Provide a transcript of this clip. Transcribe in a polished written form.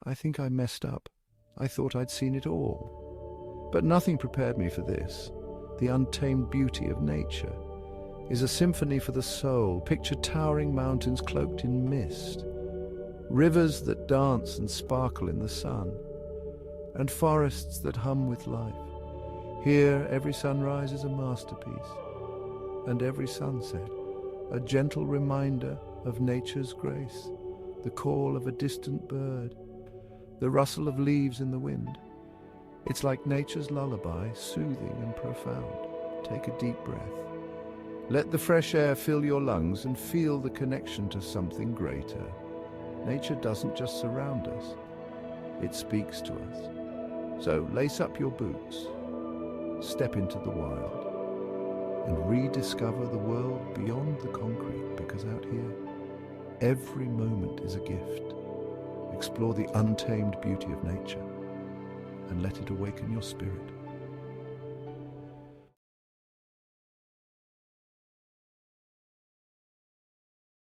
I think I messed up. I thought I'd seen it all. But nothing prepared me for this. The untamed beauty of nature is a symphony for the soul. Picture towering mountains cloaked in mist, rivers that dance and sparkle in the sun, and forests that hum with life. Here, every sunrise is a masterpiece, and every sunset a gentle reminder of nature's grace, the call of a distant bird, the rustle of leaves in the wind. It's like nature's lullaby, soothing and profound. Take a deep breath. Let the fresh air fill your lungs and feel the connection to something greater. Nature doesn't just surround us, it speaks to us. So lace up your boots, step into the wild, and rediscover the world beyond the concrete, because out here, every moment is a gift. Explore the untamed beauty of nature and let it awaken your spirit.